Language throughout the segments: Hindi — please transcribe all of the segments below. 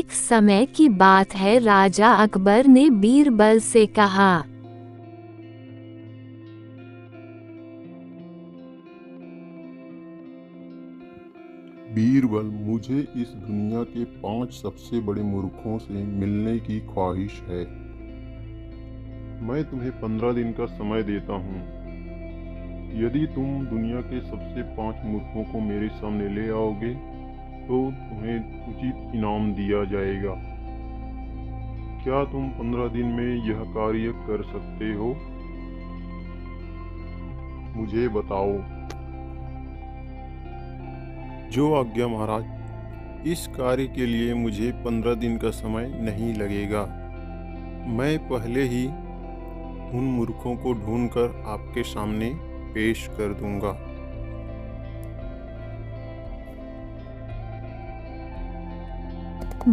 एक समय की बात है, राजा अकबर ने बीरबल से कहा, बीरबल, मुझे इस दुनिया के 5 सबसे बड़े मूर्खों से मिलने की ख्वाहिश है। मैं तुम्हें 15 दिन का समय देता हूँ। यदि तुम दुनिया के सबसे 5 मूर्खों को मेरे सामने ले आओगे तो तुम्हें उचित इनाम दिया जाएगा। क्या तुम 15 दिन में यह कार्य कर सकते हो? मुझे बताओ। जो आज्ञा महाराज। इस कार्य के लिए मुझे 15 दिन का समय नहीं लगेगा। मैं पहले ही उन मूर्खों को ढूंढकर आपके सामने पेश कर दूंगा।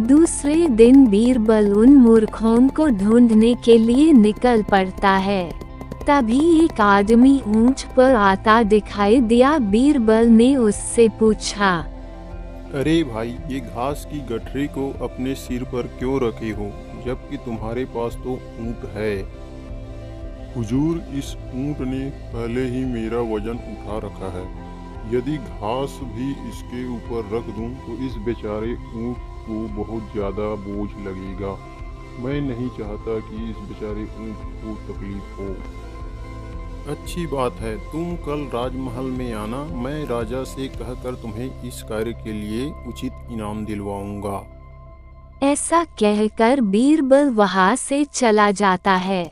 दूसरे दिन बीरबल उन मूर्खों को ढूंढने के लिए निकल पड़ता है। तभी एक आदमी ऊंट पर आता दिखाई दिया। बीरबल ने उससे पूछा, अरे भाई, ये घास की गठरी को अपने सिर पर क्यों रखे हो, जबकि तुम्हारे पास तो ऊंट है। हुजूर, इस ऊंट ने पहले ही मेरा वजन उठा रखा है। यदि घास भी इसके ऊपर रख दूं तो इस बेचारे ऊंट को बहुत ज़्यादा बोझ लगेगा। मैं नहीं चाहता कि इस बेचारे ऊंट को तकलीफ हो। अच्छी बात है, तुम कल राजमहल में आना। मैं राजा से कहकर तुम्हें इस कार्य के लिए उचित इनाम दिलवाऊंगा। ऐसा कहकर बीरबल वहां से चला जाता है।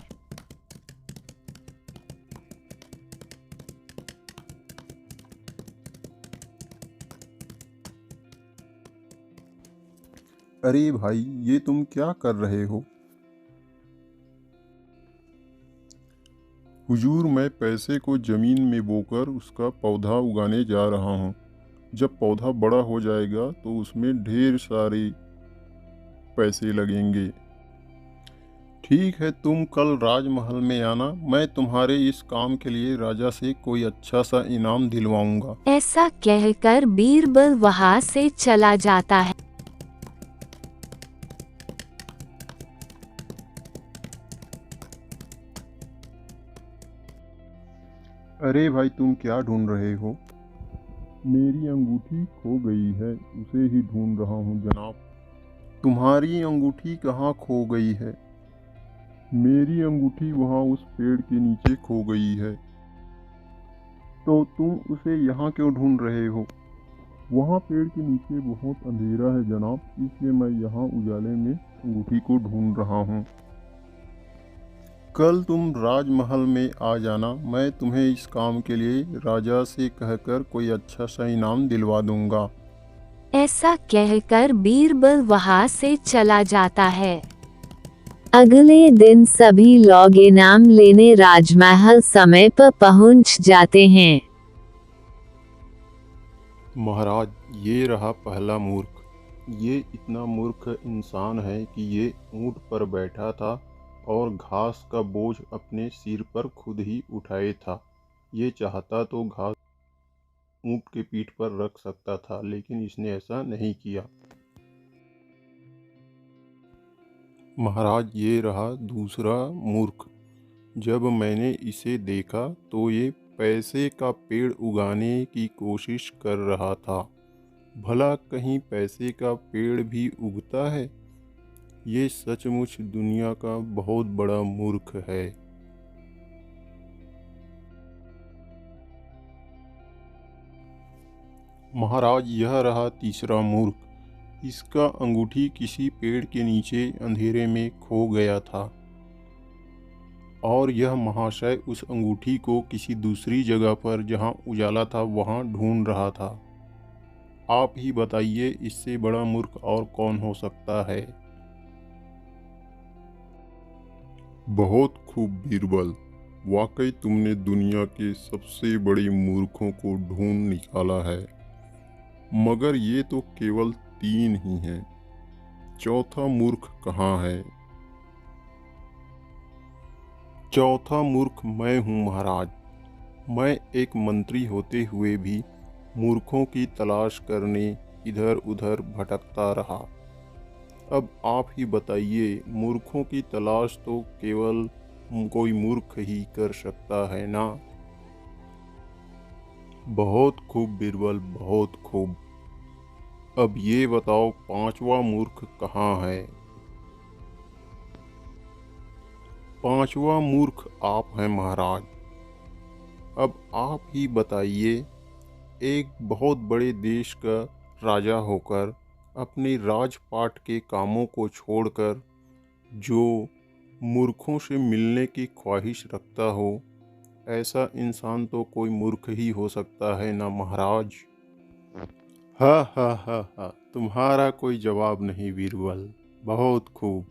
अरे भाई, ये तुम क्या कर रहे हो? हुजूर, मैं पैसे को ज़मीन में बोकर उसका पौधा उगाने जा रहा हूँ। जब पौधा बड़ा हो जाएगा तो उसमें ढेर सारे पैसे लगेंगे। ठीक है, तुम कल राजमहल में आना। मैं तुम्हारे इस काम के लिए राजा से कोई अच्छा सा इनाम दिलवाऊंगा। ऐसा कहकर बीरबल वहां से चला जाता है। अरे भाई, तुम क्या ढूंढ रहे हो? मेरी अंगूठी खो गई है, उसे ही ढूंढ रहा हूँ जनाब। तुम्हारी अंगूठी कहाँ खो गई है? मेरी अंगूठी वहाँ उस पेड़ के नीचे खो गई है। तो तुम उसे यहाँ क्यों ढूंढ रहे हो? वहाँ पेड़ के नीचे बहुत अंधेरा है जनाब, इसलिए मैं यहाँ उजाले में अंगूठी को ढूंढ रहा हूँ। कल तुम राजमहल में आ जाना। मैं तुम्हें इस काम के लिए राजा से कहकर कोई अच्छा सा इनाम दिलवा दूंगा। ऐसा कहकर बीरबल वहां से चला जाता है। अगले दिन सभी लोग इनाम लेने राजमहल समय पर पहुंच जाते हैं। महाराज, ये रहा पहला मूर्ख। ये इतना मूर्ख इंसान है कि ये ऊंट पर बैठा था और घास का बोझ अपने सिर पर खुद ही उठाए था। ये चाहता तो घास ऊंट के पीठ पर रख सकता था, लेकिन इसने ऐसा नहीं किया। महाराज, ये रहा दूसरा मूर्ख। जब मैंने इसे देखा तो ये पैसे का पेड़ उगाने की कोशिश कर रहा था। भला कहीं पैसे का पेड़ भी उगता है? ये सचमुच दुनिया का बहुत बड़ा मूर्ख है। महाराज, यह रहा तीसरा मूर्ख। इसका अंगूठी किसी पेड़ के नीचे अंधेरे में खो गया था और यह महाशय उस अंगूठी को किसी दूसरी जगह पर जहां उजाला था वहां ढूंढ रहा था। आप ही बताइए, इससे बड़ा मूर्ख और कौन हो सकता है? बहुत खूब बीरबल, वाकई तुमने दुनिया के सबसे बड़े मूर्खों को ढूंढ निकाला है। मगर ये तो केवल 3 ही हैं। चौथा मूर्ख कहाँ है? चौथा मूर्ख मैं हूँ महाराज। मैं एक मंत्री होते हुए भी मूर्खों की तलाश करने इधर उधर भटकता रहा अब आप ही बताइए, मूर्खों की तलाश तो केवल कोई मूर्ख ही कर सकता है ना। बहुत खूब बीरबल, बहुत खूब। अब ये बताओ, पांचवा मूर्ख कहाँ है? पांचवा मूर्ख आप हैं महाराज। अब आप ही बताइए, एक बहुत बड़े देश का राजा होकर अपने राजपाट के कामों को छोड़कर जो मूर्खों से मिलने की ख्वाहिश रखता हो, ऐसा इंसान तो कोई मूर्ख ही हो सकता है ना महाराज। हा हा हा हा, तुम्हारा कोई जवाब नहीं बीरबल, बहुत खूब।